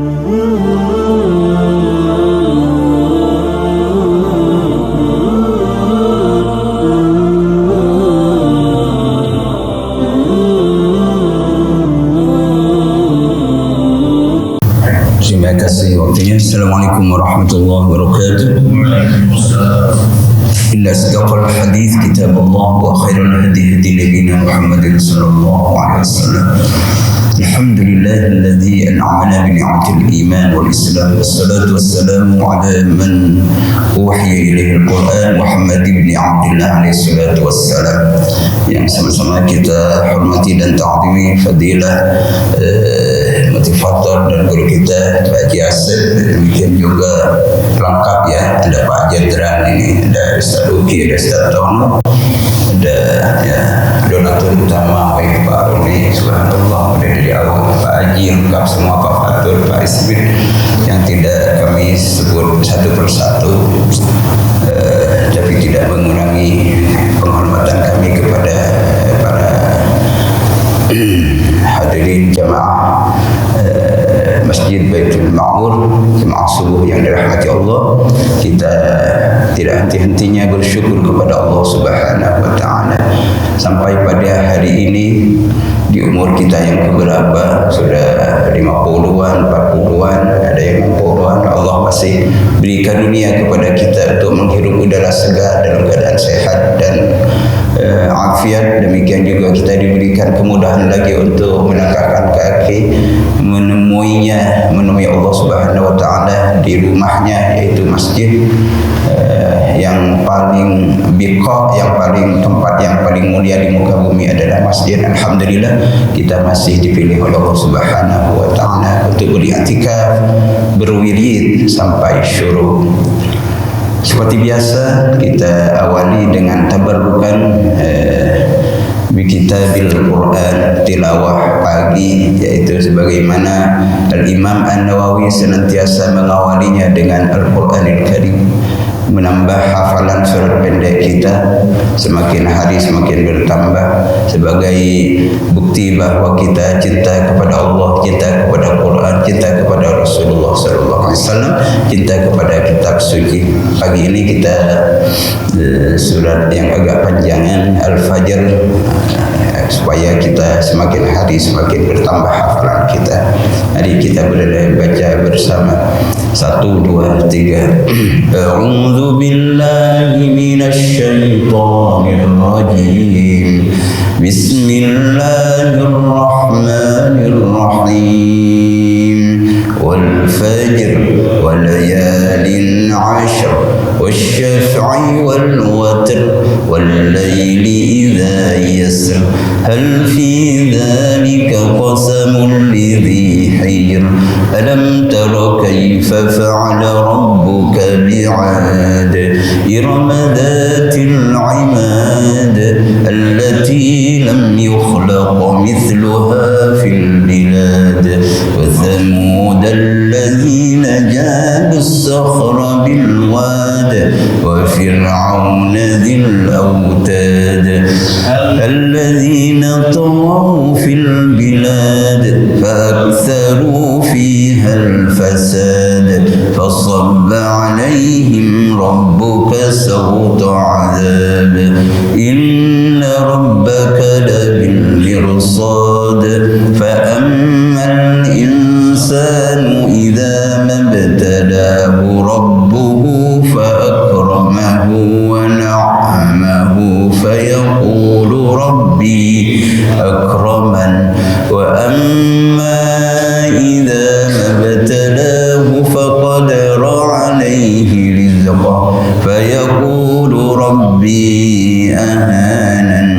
Terima kasih waktunya. Assalamualaikum warahmatullahi wabarakatuh. Inna asdaqal hadits kitabullah wa khairul hadi hadi nabiyina Muhammadin sallallahu alaihi wasallam. Alhamdulillahilladzi an'amana bi ni'matil iman wal islam wassalatu wassalamu ala man uhiya ilaihi al-Qur'an Muhammad ibn Abdullah alaihi salatu wassalam. Yang sama-sama kita hormati dan ta'zimi fadilah motivator dan guru kita Pak Haji Asep. Demikian juga lengkap ya, ada Pak Jenderal ini, ada Ustaz Uki, ada Ustaz Tono, ada ya donatur utama Pak Roni, subhanallah, udah dari awal Pak Haji lengkap semua, Pak Fatur, Pak Isbit yang tidak kami sebut satu persatu, tapi tidak mengurangi penghormatan kami kepada para hadirin jamaah Masjid Baitul Ma'mur, jemaah subuh yang dirahmati Allah. Kita tidak henti-hentinya bersyukur kepada Allah Subhanahu wa taala sampai pada hari ini di umur kita yang keberapa, sudah 50-an, 40-an, ada yang 60-an, Allah masih beri karunia kepada kita untuk menghirup udara segar dalam keadaan sehat dan afiat. Demikian juga kita diberikan kemudahan lagi untuk melangkahkan kaki menemui Allah Subhanahu wa taala di rumahnya, yaitu masjid yang paling biqa, yang paling tempat yang paling mulia di muka bumi adalah masjid. Alhamdulillah kita masih dipilih oleh Allah Subhanahu wa taala untuk beriktikaf, berwirid sampai syuruk. Seperti biasa kita awali dengan tabarrukan bikitabil Quran, tilawah pagi, yaitu sebagaimana Al-Imam An-Nawawi senantiasa mengawalinya dengan Al-Quranil Karim, menambah hafalan surat pendek kita semakin hari semakin bertambah sebagai bukti bahwa kita cinta kepada Allah, cinta kepada Quran, cinta kepada Rasulullah sallallahu alaihi wasallam, cinta kepada kitab suci. Pagi ini kita surat yang agak panjangan Al-Fajr, supaya kita semakin hari semakin bertambah hafalan kita. Mari kita baca bersama. 1, 2, 3. A'udzu billahi minasy syaithanir rajim. Bismillahirrahmanirrahim. Wal fajr wa layalin 'ashr wasyaf'i wal watr wal laili idza yasr hal fi dhalika qasamun lidhi hijr alam tara kayfa fa'ala rabbuka bi'ad iram dhatil 'imad allati lam yukhlaq mithluha fil bilad wa thamud alladhina jabu as-sakhra bil wad wa fir'auna dhil awtad alladhina taghaw fil bilad فأكثروا فيها الفساد فصب عليهم ربك سوط عذاب إن ربك لبالمرصاد فأما الإنسان إذا ما ابتلاه ربه فأكرمه ونعمه فيقول ربي أكرمن وأما إذا ما ابتلاه فقدر عليه رزقه فيقول ربي أهانن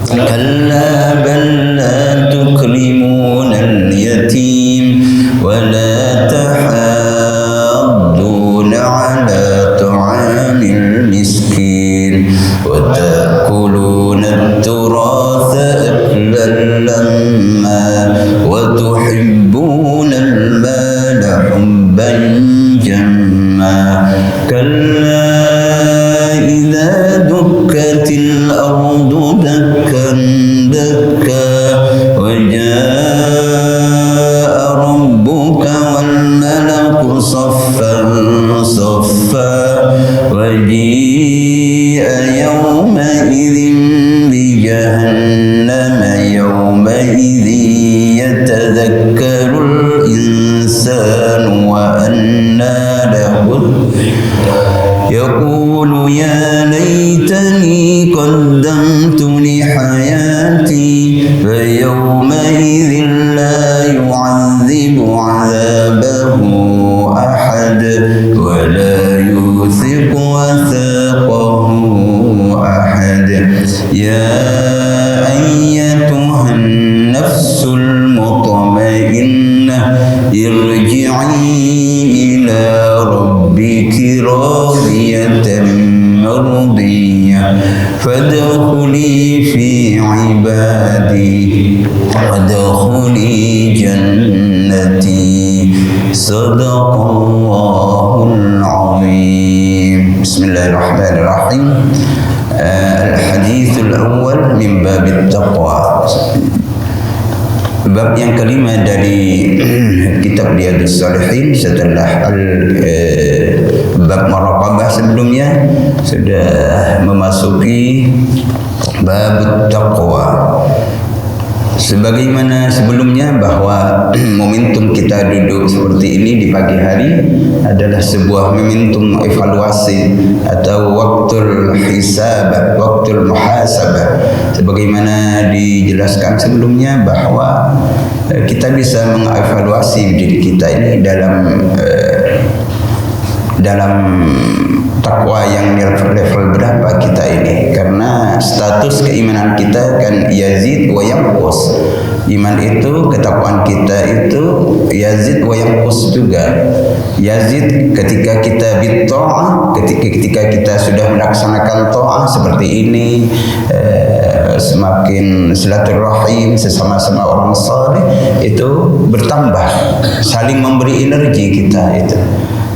كلا بل لا تكرمون اليتيم ولا تحاضون على طعام المسكين وتأكلون التراث أكلا لما وتحبون المال حبا جما كلا إذا دكت الأرض دكا دكا وجاء ربك والملك صفا صفا وجيء يومئذ بجهنم يومئذ يتذكر الإنسان وأنى له يقول يا ليتني قدمت لحياتي فيومئذ لا يعذب عذابه أحد ولا يوثق وثاقه أحد يا أيتها النفس المطمئنة ارجعي إلى ربك راضية مرضية فادخلي في عبادي وادخلي جنتي صدق الله العظيم. بسم الله الرحمن الرحيم. الحديث الأول من باب التقوى. Bab yang kelima dari kitab Riyadhus Shalihin setelah bab muraqabah sebelumnya sudah memasuki bab taqwa. Sebagaimana sebelumnya bahwa momentum kita duduk seperti ini di pagi hari adalah sebuah momentum evaluasi atau waktul hisab, waktul muhasabah. Sebagaimana dijelaskan sebelumnya bahwa kita bisa mengevaluasi diri kita ini dalam takwa yang level berapa kita ini, karena status keimanan kita kan yazid wa yanqus. Iman itu, ketakwaan kita itu yazid wa yanqus juga. Yazid ketika kita bitta'ah, ketika kita sudah melaksanakan ta'ah seperti ini, semakin silaturahim sesama-sama orang saleh itu bertambah, saling memberi energi kita itu.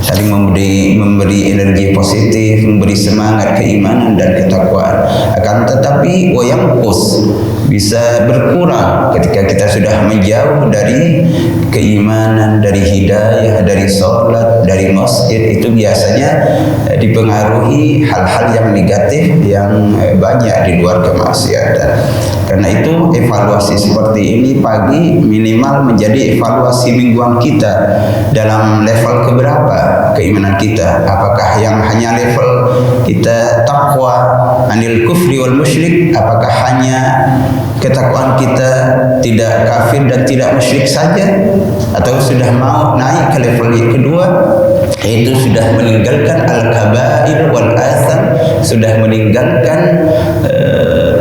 Saling memberi energi positif, memberi semangat keimanan dan ketakwaan. Akan tetapi wayangkus bisa berkurang ketika kita sudah menjauh dari keimanan, dari hidayah, dari sholat, dari masjid. Itu biasanya dipengaruhi hal-hal yang negatif yang banyak di luar kemaksiatan. Karena itu evaluasi seperti ini pagi minimal menjadi evaluasi mingguan kita dalam level keberapa keimanan kita. Apakah yang hanya level kita takwa anil kufri wal musyrik, apakah hanya ketakwaan kita tidak kafir dan tidak musyrik saja, atau sudah mau naik ke level yang kedua, yaitu sudah meninggalkan al-kabair wal atham, sudah meninggalkan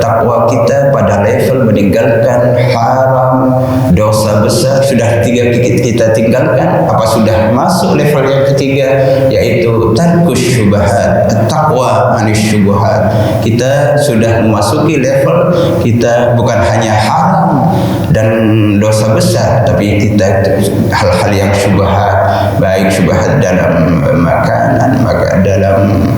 takwa kita pada level meninggalkan haram, dosa besar, sudah tiga kita tinggalkan. Apa sudah masuk level yang ketiga, yaitu tarkus syubhat, takwa anis syubhat. Kita sudah memasuki level kita bukan hanya haram dan dosa besar, tapi kita hal-hal yang syubhat, baik syubhat dalam makanan, maka dalam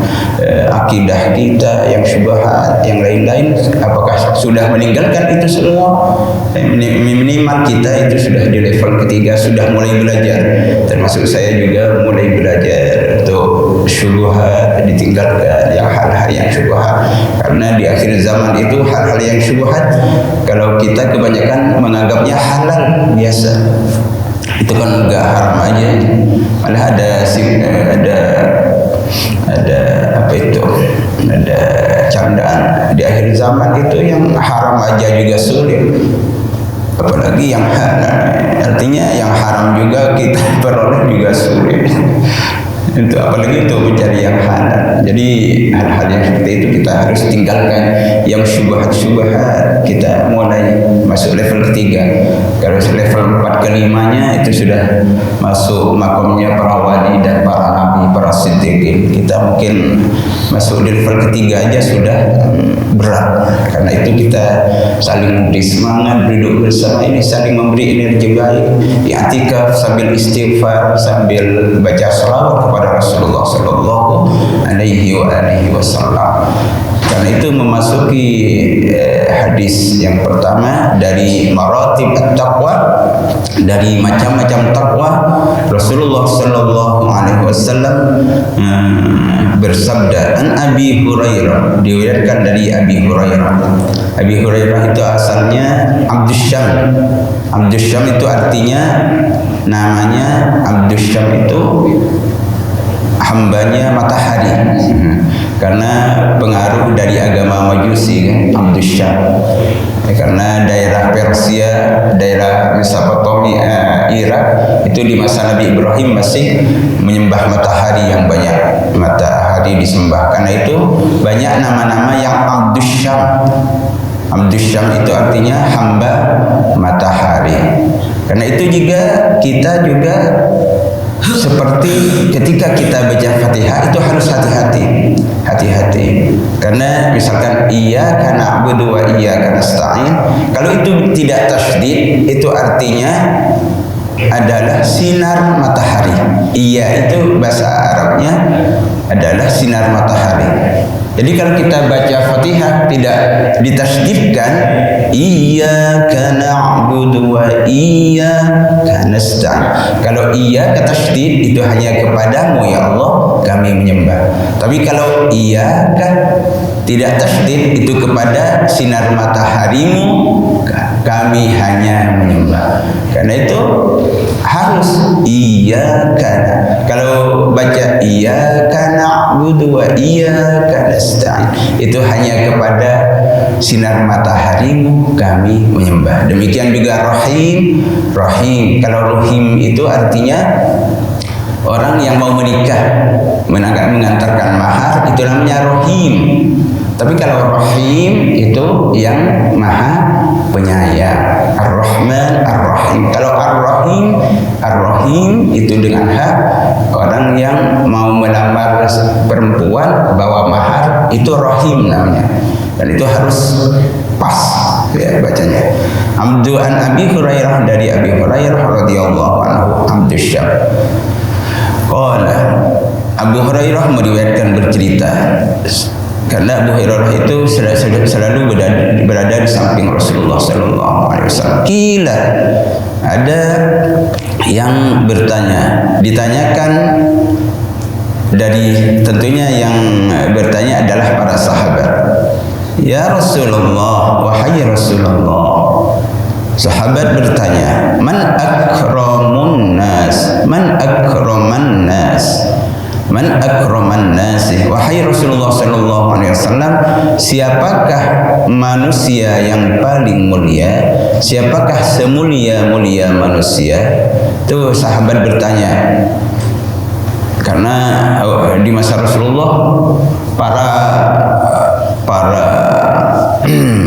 akidah kita yang syubhat, yang lain-lain. Apakah sudah meninggalkan itu semua? Minimal kita itu sudah di level ketiga, sudah mulai belajar. Termasuk saya juga mulai belajar untuk syubhat, ditinggalkan yang hal-hal yang syubhat. Karena di akhir zaman itu hal-hal yang syubhat, kalau kita kebanyakan menganggapnya halal biasa, itu kan enggak haram aja. Malah ada candaan di akhir zaman itu yang haram aja juga sulit, apalagi yang halal. Artinya yang haram juga kita peroleh juga sulit. Itu apalagi itu mencari yang halal. Jadi hal-hal yang seperti itu kita harus tinggalkan. Yang syubhat-syubhat kita mulai masuk level ketiga. Kalau level 4 ke 5-nya itu sudah masuk makamnya para wali dan para nabi, para siddiqin. Kita mungkin masuk di level ketiga aja sudah berat. Karena itu kita saling memberi semangat, duduk bersama ini saling memberi energi baik, i'tikaf sambil istighfar, sambil baca shalawat kepada Rasulullah sallallahu alaihi wasallam. Karena itu memasuki hadis yang pertama dari maratib at-taqwa, dari macam-macam takwa. Rasulullah sallallahu alaihi wasallam bersabda, an Abi Hurairah, diriwayatkan dari Abi Hurairah. Abi Hurairah itu asalnya Abdus Syam. Abdus Syam itu artinya, namanya Abdus Syam itu hambanya matahari, karena pengaruh dari agama Majusi kan, Abdus Syam. Karena daerah Persia, daerah Mesopotamia, Irak itu di masa Nabi Ibrahim masih menyembah matahari yang banyak, matahari disembah. Karena itu banyak nama-nama yang Abdus Syam. Abdus Syam itu artinya hamba matahari. Karena itu juga kita juga seperti ketika kita baca Fatihah itu harus hati-hati. Karena misalkan iyyaka na'budu wa iyyaka nasta'in, kalau itu tidak tasydid, itu artinya adalah sinar matahari. Iya itu bahasa Arabnya adalah sinar matahari. Jadi kalau kita baca Fatihah tidak ditasydidkan, iyyaka na'budu wa iyyaka nasta'in. Kalau iyyaka tasydid itu hanya kepadamu ya Allah kami menyembah. Tapi kalau iyyaka tidak tasydid itu kepada sinar mataharimu kami hanya menyembah. Karena itu harus iyyaka. Kalau baca iyyaka na'budu wa iyyaka nasta'in, itu hanya kepada sinar mataharimu kami menyembah. Demikian juga Rahim. Kalau Rahim itu artinya orang yang mau menikah, mengantarkan mahar, itu namanya Rahim. Tapi kalau Rahim itu yang maha penyayang, Ar-Rahman, Ar-Rahim. Kalau Ar-Rahim itu dengan hak, orang yang mau melamar perempuan bawa mahar, itu Rahim namanya. Dan itu harus pas ya bacanya. Abdu an Abi Hurairah, dari Abi Hurairah radhiyallahu anhu, Abdus Syam. Qala, Abu Hurairah meriwayatkan bercerita, karena Abu Hurairah itu selalu berada di samping Rasulullah sallallahu alaihi wasallam. Kila, ada yang ditanyakan dari, tentunya yang bertanya adalah para sahabat. Ya Rasulullah, wahai Rasulullah. Sahabat bertanya, man akramun nas, man akraman nas, man akraman nasi. Wahai Rasulullah sallallahu alaihi wasallam, siapakah manusia yang paling mulia? Siapakah semulia-mulia manusia? Itu sahabat bertanya. Karena di masa Rasulullah para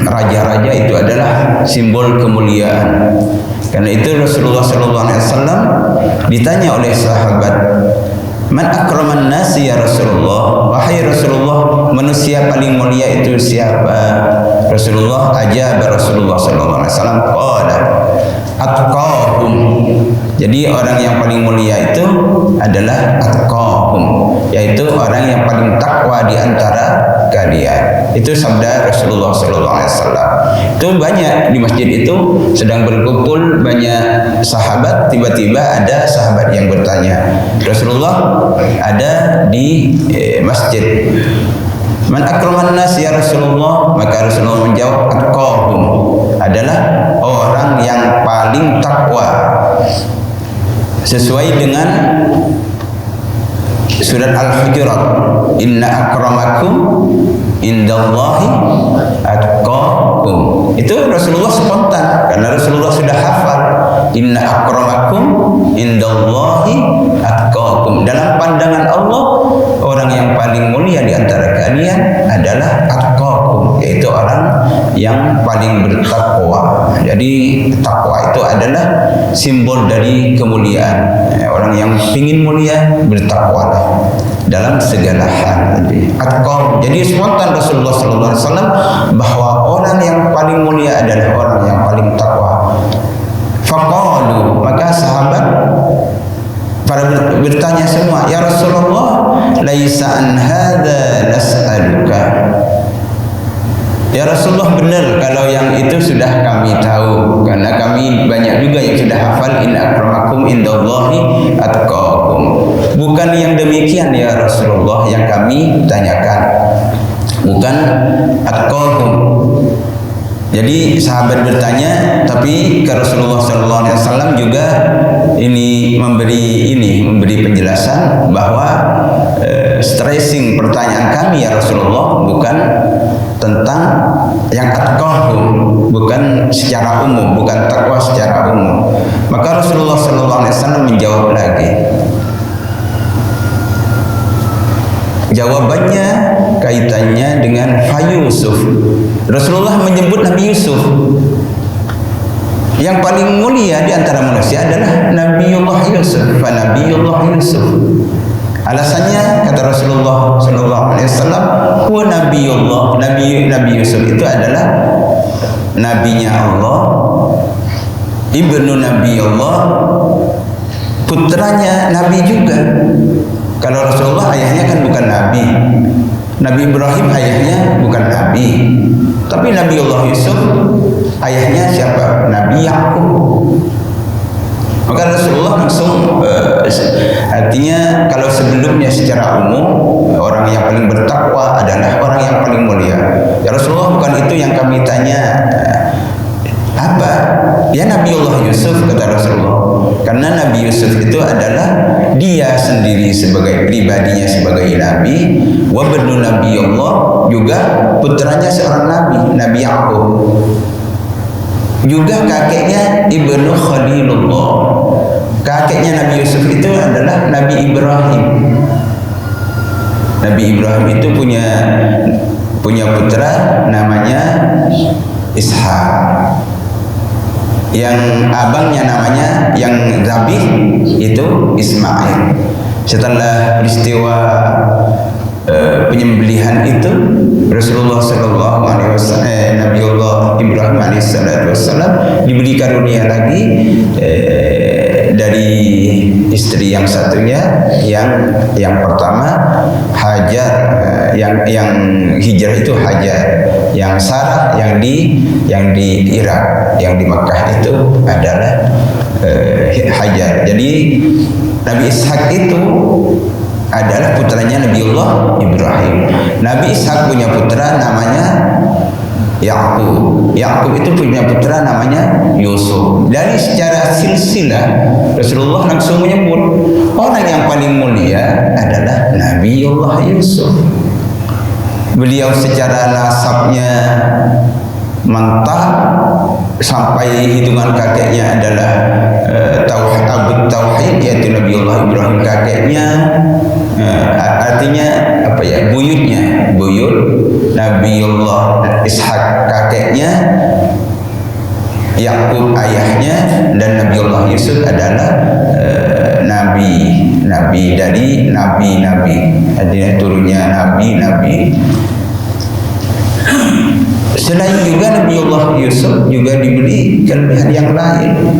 raja-raja itu adalah simbol kemuliaan. Karena itu Rasulullah sallallahu alaihi wasallam ditanya oleh sahabat, man akraman nasi ya Rasulullah, wahai Rasulullah, manusia paling mulia itu siapa? Rasulullah Rasulullah sallallahu alaihi wasallam, qala atqahum. Jadi orang yang paling mulia itu adalah atqahum, yaitu orang yang paling takwa di antara kalian. Itu sabda Rasulullah sallallahu alaihi wasallam. Itu banyak di masjid itu sedang berkumpul banyak sahabat, tiba-tiba ada sahabat yang bertanya, Rasulullah ada di masjid, man akraman nas ya Rasulullah? Maka Rasulullah menjawab, atqahum, adalah orang yang paling takwa, sesuai dengan surat Al-Hujurat, inna akramakum indallahi atqakum. Itu Rasulullah spontan, karena Rasulullah sudah hafal, inna akramakum indallahi atqakum. Dalam pandangan Allah, orang yang paling mulia di antara kalian adalah atqakum, yaitu orang yang paling bertakwa. Jadi takwa itu adalah simbol dari kemuliaan. Orang yang ingin mulia bertakwalah dalam segala hal. Atqakum. Jadi spontan Rasulullah sallallahu alaihi wasallam bahwa orang yang paling mulia adalah orang yang paling takwa. Faqalu, maka sahabat bertanya semua, ya Rasulullah, laisa an hadza nas'aluka. Ya Rasulullah, benar kalau yang itu sudah kami tahu, karena kami banyak juga yang sudah hafal inna akramakum indallahi atqakum. Bukan yang demikian ya Rasulullah yang kami tanyakan, bukan atqakum. Jadi sahabat bertanya, tapi ke Rasulullah SAW juga memberi penjelasan bahwa stressing pertanyaan kami ya Rasulullah bukan tentang yang atqahum, bukan secara umum, bukan takwa secara umum. Maka Rasulullah SAW menjawab lagi. Jawabannya kaitannya dengan Yusuf. Rasulullah menyebut Nabi Yusuf. Yang paling mulia di antara manusia adalah Nabiullah Yusuf. Fa Nabiullah Yusuf. Alasannya kata Rasulullah SAW, wa Nabiullah, Nabi Yusuf itu adalah nabinya Allah, ibnu Nabi Allah, putranya Nabi juga. Kalau Rasulullah ayahnya kan bukan Nabi. Nabi Ibrahim ayahnya bukan Nabi. Tapi Nabiullah Yusuf ayahnya siapa? Nabi Yakub. Maka Rasulullah langsung artinya kalau sebelumnya secara umum orang yang paling bertakwa adalah orang yang paling mulia. Ya Rasulullah, bukan itu yang kami tanya. Apa? Ya Nabiullah Yusuf, kata Rasulullah. Karena Nabi Yusuf itu adalah dia sendiri sebagai pribadinya sebagai nabi, wa banu Nabiullah, juga putranya seorang nabi, Nabi Yakub. Juga kakeknya ibnu Khalilullah. Kakeknya Nabi Yusuf itu adalah Nabi Ibrahim. Nabi Ibrahim itu punya putra namanya Ishak. Yang abangnya namanya yang zabih itu Ismail. Setelah peristiwa penyembelihan itu, Rasulullah SAW, Nabiullah Ibrahim alaihissalam diberi karunia lagi dari istri yang satunya, yang pertama Hajar, yang hijrah itu Hajar, yang Sarah yang di Irak, yang di Makkah itu adalah Hajar. Jadi Nabi Ishak itu adalah putranya Nabiullah Ibrahim. Nabi Ishak punya putra namanya Yakub. Yakub itu punya putra namanya Yusuf. Dari secara silsilah Rasulullah langsung menyebut orang yang paling mulia adalah Nabiullah Yusuf. Beliau secara nasabnya mantap sampai hitungan kakeknya adalah Abu Tauhid, yaitu Nabiullah Ibrahim kakeknya, artinya apa ya, buyut Nabiullah Ishak kakeknya, Yakub ayahnya, dan Nabiullah Yusuf adalah nabi dari nabi-nabi, artinya turunnya nabi-nabi. Selain juga Nabiullah Yusuf juga diberi kelebihan yang lain.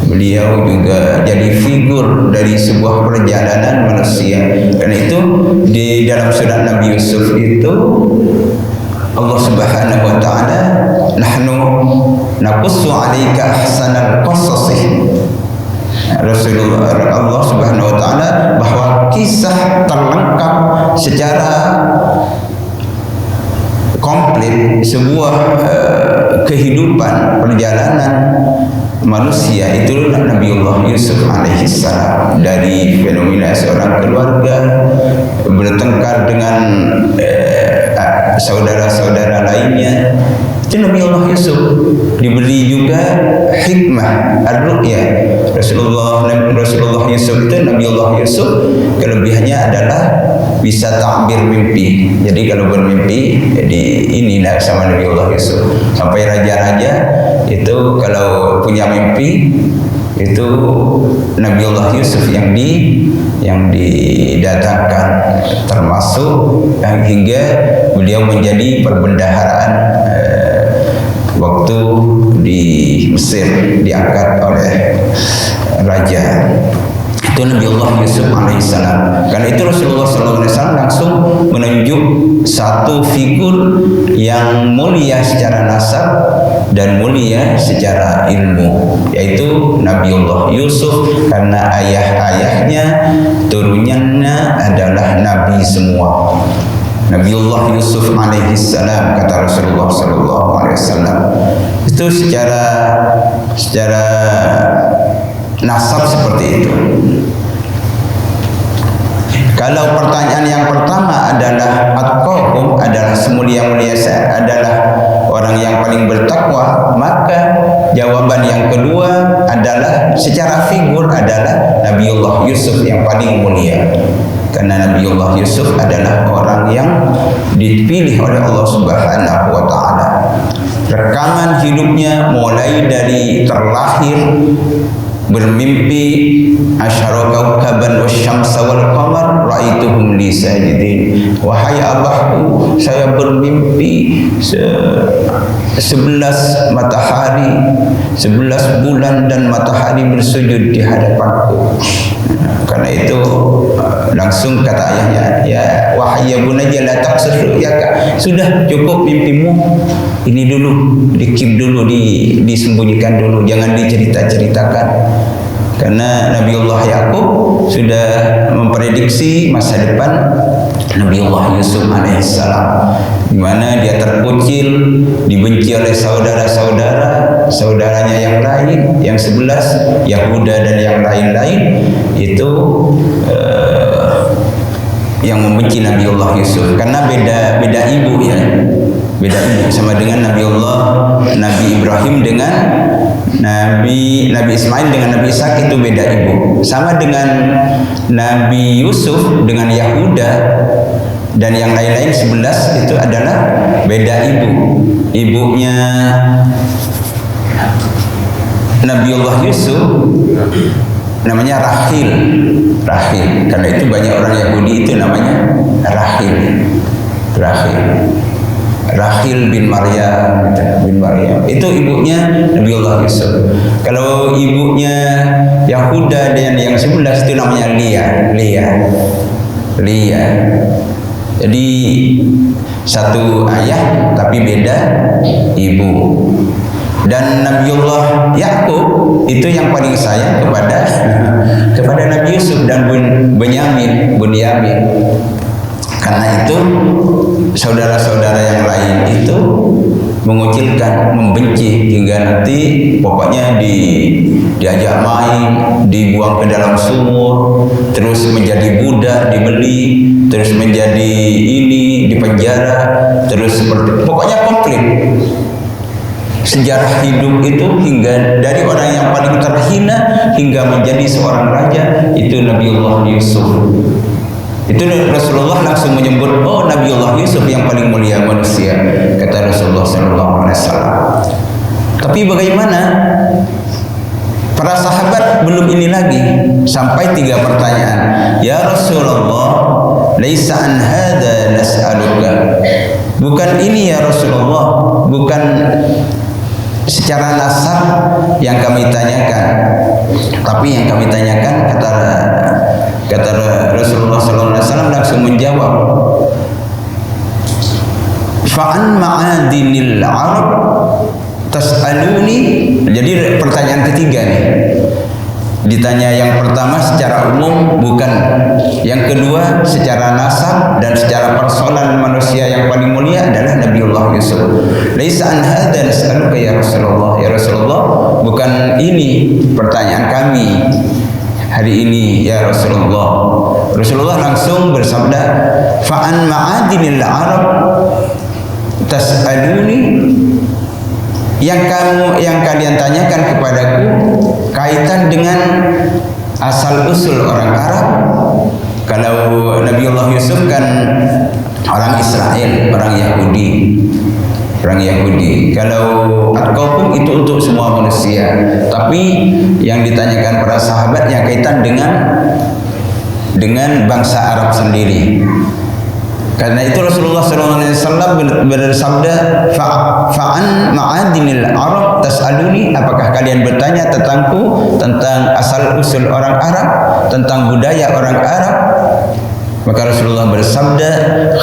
Beliau juga jadi figur dari sebuah perjalanan manusia. Karena itu di dalam surat Nabi Yusuf itu Allah Subhanahu wa taala, nahnu naqussu 'alaika ahsanal qasasi. Rasulullah, Allah Subhanahu wa taala, bahwa kisah terlengkap secara komplit sebuah kehidupan perjalanan manusia itu Nabiullah Yusuf alaihissalam, dari fenomena seorang keluarga bertengkar dengan saudara-saudara lainnya. Itu Nabiullah Yusuf. Diberi juga hikmah ar-ru'ya. Rasulullah Yusuf itu, Nabiullah Yusuf kelebihannya adalah bisa takbir mimpi. Jadi kalau bermimpi, jadi inilah sama Nabiullah Yusuf. Sampai raja-raja itu kalau punya mimpi itu Nabiullah Yusuf yang didatangkan, termasuk hingga beliau menjadi perbendaharaan waktu di Mesir, diangkat oleh raja. Itu Nabiullah Yusuf alaihissalam. Karena itu Rasulullah SAW langsung menunjuk satu figur yang mulia secara nasab dan mulia secara ilmu, yaitu Nabiullah Yusuf, karena ayah-ayahnya turunannya adalah nabi semua. Nabiullah Yusuf alaihissalam, kata Rasulullah SAW. Itu secara nasab seperti itu. Kalau pertanyaan yang pertama adalah atqakum, adalah semulia-mulia saya, adalah orang yang paling bertakwa, maka jawaban yang kedua adalah secara figur adalah Nabiullah Yusuf yang paling mulia. Karena Nabiullah Yusuf adalah orang yang dipilih oleh Allah Subhanahu wa taala. Rekaman hidupnya mulai dari terlahir bermimpi asyara kaukaban wasyamsa wal qamar raituhum li sajidin. Wahai abahku, saya bermimpi 11 matahari, 11 bulan dan matahari bersujud di hadapanku. Karena itu langsung kata ayahnya, ya wahai ya bunayya la taqsir ru'yaka, sudah cukup mimpimu, ini dulu dikip dulu, disembunyikan dulu, jangan dicerita-ceritakan. Karena Nabiullah Yakub sudah memprediksi masa depan Nabiullah Yusuf alaihissalam, di mana dia terkucil, dibenci oleh saudaranya yang lain, yang 11 Yahuda dan yang lain-lain itu yang membenci Nabiullah Yusuf karena beda ibu ya, beda ibu, sama dengan Nabi Ibrahim dengan Nabi Ismail dengan Nabi Ishak itu beda ibu. Sama dengan Nabi Yusuf dengan Yahuda dan yang lain-lain 11 itu adalah beda ibu. Ibunya Nabiullah Yusuf namanya Rahil. Karena itu banyak orang Yahudi itu namanya Rahil bin Maryam itu ibunya Nabiullah Yusuf. Kalau ibunya Yahuda dan yang 11 itu namanya Lia. Jadi satu ayah tapi beda ibu. Dan Nabiullah Yakub itu yang paling sayang kepada Nabi Yusuf dan Bunyamin. Karena itu saudara-saudara yang lain itu mengucilkan, membenci, hingga nanti pokoknya diajak main, dibuang ke dalam sumur, terus menjadi budak, dibeli, terus menjadi ini, dipenjara, terus seperti pokoknya komplit. Sejarah hidup itu hingga dari orang yang paling terhina hingga menjadi seorang raja itu Nabiullah Yusuf. Itu Rasulullah langsung menyebut, oh Nabiullah Yusuf yang paling mulia manusia, kata Rasulullah SAW. Tapi bagaimana? Para sahabat belum ini lagi, sampai 3 pertanyaan. Ya Rasulullah, laisa an hadza nas'aluka. Bukan ini ya Rasulullah, bukan secara nasab yang kami tanyakan, tapi yang kami tanyakan, kata Rasulullah SAW langsung menjawab, fa'an ma'adinil Arab tas'aluni. Jadi pertanyaan ketiga nih, ditanya yang pertama secara umum bukan, yang kedua secara nasab dan secara personal manusia yang paling mulia adalah Nabiullah Yusuf. Laisa an hadza nas'aluka ya Rasulullah. Ya Rasulullah, bukan ini pertanyaan kami hari ini ya Rasulullah. Rasulullah langsung bersabda, fa'an ma'adinil Arab tas'aluni. Yang kalian tanyakan kepadaku kaitan dengan asal usul orang Arab. Kalau Nabiullah Yusuf kan orang Israel, orang Yahudi. Kalau atqakum itu untuk semua manusia. Tapi yang ditanyakan para sahabat yang kaitan dengan bangsa Arab sendiri. Karena itu Rasulullah SAW bersabda, fa'an ma'adinil Arab tas'aluni. Apakah kalian bertanya tentangku, tentang asal usul orang Arab? tentang budaya orang Arab, maka Rasulullah bersabda,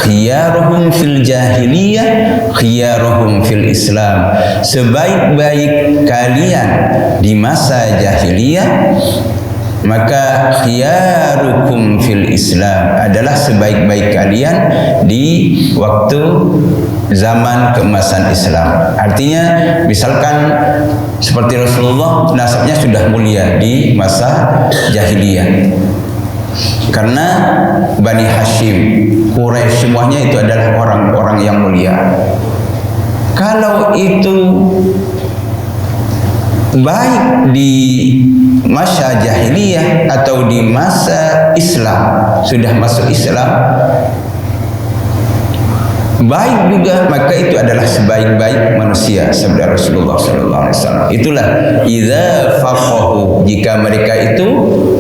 khiyaruhum fil jahiliyah, khiyaruhum fil Islam. Sebaik-baik kalian di masa jahiliyah, maka khiyarukum fil Islam adalah sebaik-baik kalian di waktu zaman keemasan Islam. Artinya misalkan seperti Rasulullah, nasabnya sudah mulia di masa jahiliyah. Karena Bani Hashim, Quraisy semuanya itu adalah orang-orang yang mulia. Kalau itu baik di masa jahiliyah atau di masa Islam, sudah masuk Islam, baik juga, maka itu adalah sebaik-baik manusia, sabda Rasulullah SAW. Itulah idza faqahu, jika mereka itu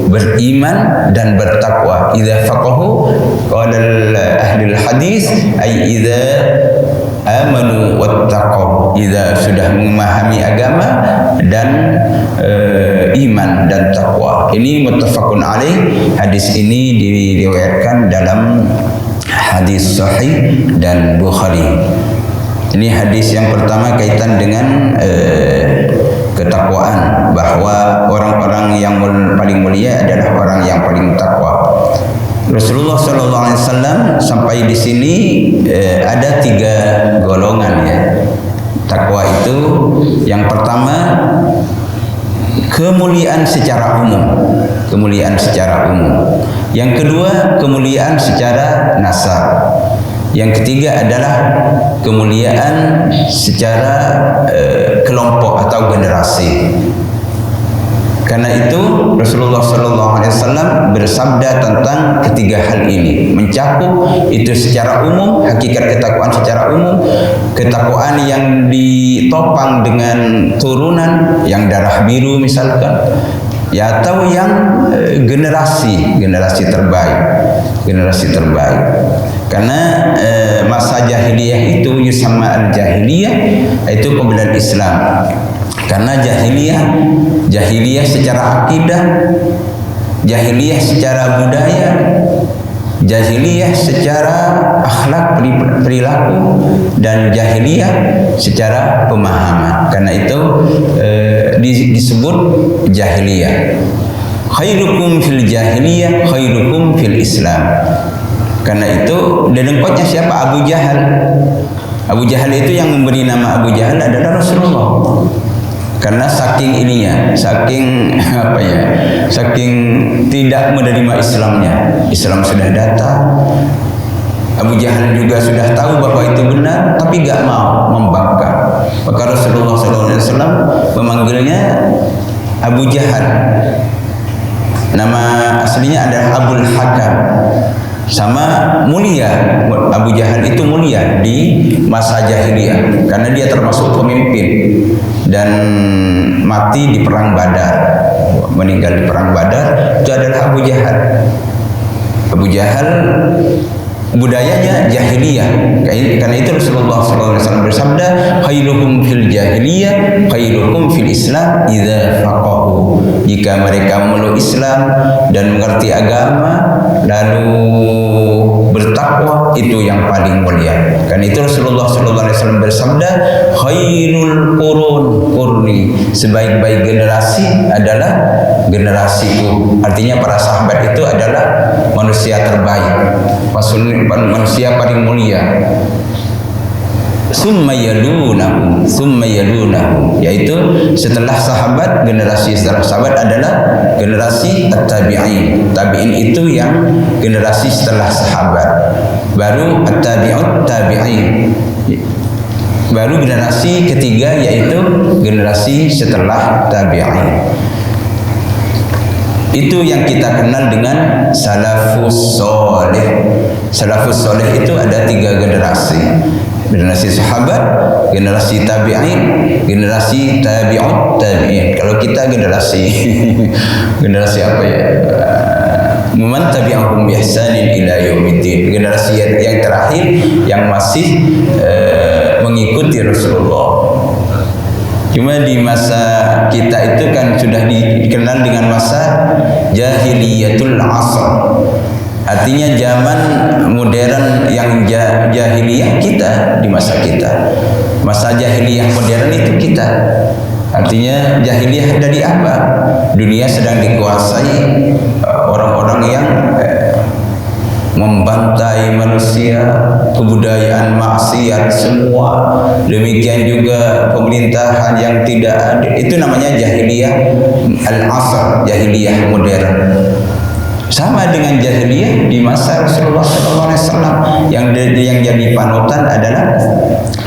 beriman dan bertakwa. Idza faqahu qala ahli hadis ay idza amanu wattaqaw, idza sudah memahami agama dan iman dan takwa. Ini muttafaqun alaih. Hadis ini diriwayatkan dalam hadis sahih dan Bukhari. Ini hadis yang pertama kaitan dengan ketakwaan, bahwa orang-orang yang paling mulia adalah orang yang paling takwa. Rasulullah SAW sampai di sini ada 3 golongan ya. Takwa itu yang pertama kemuliaan secara umum, kemuliaan secara umum. Yang kedua kemuliaan secara nasab. Yang ketiga adalah kemuliaan secara kelompok atau generasi. Karena itu Rasulullah SAW bersabda tentang ketiga hal ini, mencakup itu secara umum, hakikat ketakwaan secara umum, ketakwaan yang ditopang dengan turunan yang darah biru misalkan, ya, atau yang generasi terbaik, generasi terbaik. Karena masa jahiliyah itu yusamma al-jahiliyah, itu qabla Islam. Karena jahiliyah secara akidah, jahiliyah secara budaya, jahiliyah secara akhlak perilaku, dan jahiliyah secara pemahaman. Karena itu disebut jahiliyah. Khairukum fil jahiliyah, khairukum fil Islam. Karena itu dedengkotnya siapa? Abu Jahal. Abu Jahal itu yang memberi nama Abu Jahal adalah Rasulullah. Karena saking ininya, saking saking tidak menerima Islamnya. Islam sudah datang, Abu Jahal juga sudah tahu bahwa itu benar, tapi gak mau membangkang. Maka Rasulullah SAW memanggilnya Abu Jahal. Nama aslinya adalah Abul Hakam. Sama mulia, Abu Jahal itu mulia di masa jahiliyah karena dia termasuk pemimpin dan mati di perang Badar, meninggal di perang Badar. Itu adalah Abu Jahal. Abu Jahal budayanya jahiliyah. Karena itu Rasulullah SAW bersabda, khairukum fil jahiliyah, khairukum fil Islam idza faqahu. Jika mereka memeluk Islam dan mengerti agama lalu bertakwa, itu yang paling mulia. Karena itu Rasulullah SAW bersabda, khairul quruni, sebaik-baik generasi adalah generasiku. Artinya para sahabat itu adalah manusia terbaik, manusia paling mulia. Summa yalunahum, yaitu setelah sahabat, generasi setelah sahabat adalah generasi at-tabi'in. Tabi'in itu yang generasi setelah sahabat. Baru at-tabi'ut tabi'in. Baru generasi ketiga yaitu generasi setelah tabi'in. Itu yang kita kenal dengan salafus soleh. Salafus soleh itu ada 3 generasi. Generasi sahabat, generasi tabi'in, generasi tabi'ut tabi'in. Kalau kita generasi apa ya? Man tabi'ahum bi ihsanin ila yaumiddin. Generasi yang terakhir yang masih mengikuti Rasulullah. Cuma di masa kita itu kan sudah dikenal dengan masa jahiliyatul asr. Artinya zaman modern yang jahiliyah kita di masa kita. Masa jahiliyah modern itu kita. Artinya jahiliyah dari apa? Dunia sedang dikuasai orang-orang yang membantai manusia, kebudayaan maksiat semua. Demikian juga pemerintahan yang tidak adil. Itu namanya jahiliyah al-asr, jahiliyah modern. Sama dengan jahiliyah di masa Rasulullah SAW yang jadi panutan adalah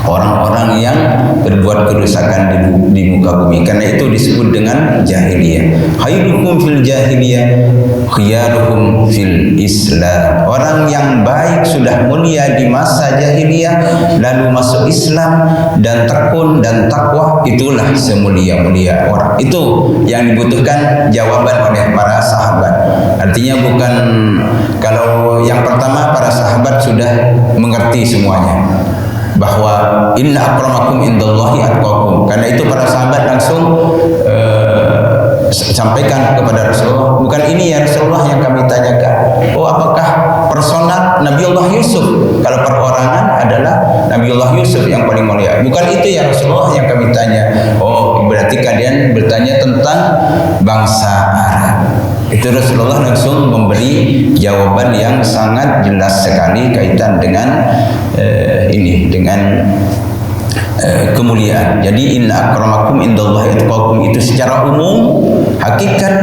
orang-orang yang berbuat kerusakan di muka bumi. Karena itu disebut dengan jahiliyah. Khairukum fil jahiliyah khiyarukum fil Islam. Orang yang baik sudah mulia di masa jahiliyah lalu masuk Islam dan tekun dan takwa, itulah semulia-mulia orang. Itu yang dibutuhkan jawaban oleh para sahabat. Artinya bukan, kalau yang pertama para sahabat sudah mengerti semuanya bahwa inna akramakum indallahi atqakum. Karena itu para sahabat langsung sampaikan kepada Rasulullah, bukan ini ya Rasulullah yang kami tanyakan. Oh, apakah personal Nabiullah Yusuf? Kalau perorangan adalah Nabiullah Yusuf yang paling mulia. Bukan itu ya Rasulullah yang kami tanya. Oh, berarti kalian bertanya tentang bangsa Arab. Itu Rasulullah langsung memberi jawaban yang sangat jelas sekali kaitan dengan dengan kemuliaan. Jadi inna akramakum indallahi atqakum itu secara umum. Hakikat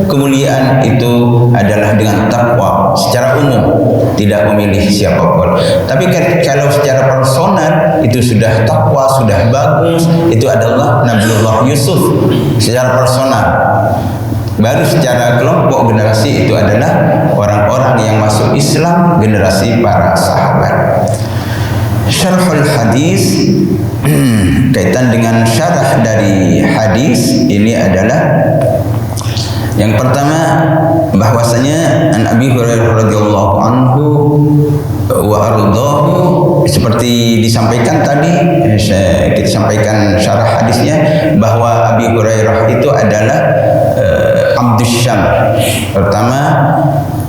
kemuliaan itu adalah dengan takwa secara umum, tidak memilih siapapun. Tapi kalau secara personal itu sudah takwa, sudah bagus, itu adalah Nabiullah Yusuf secara personal. Baru secara kelompok generasi itu adalah orang-orang yang masuk Islam, generasi para sahabat. Syarhul hadis kaitan dengan syarah dari hadis ini adalah yang pertama, bahwasanya an Abi Hurairah radhiyallahu anhu wa ardhahu, seperti disampaikan tadi, kita sampaikan syarah hadisnya bahwa Abi Hurairah itu adalah Abdus Syam. Pertama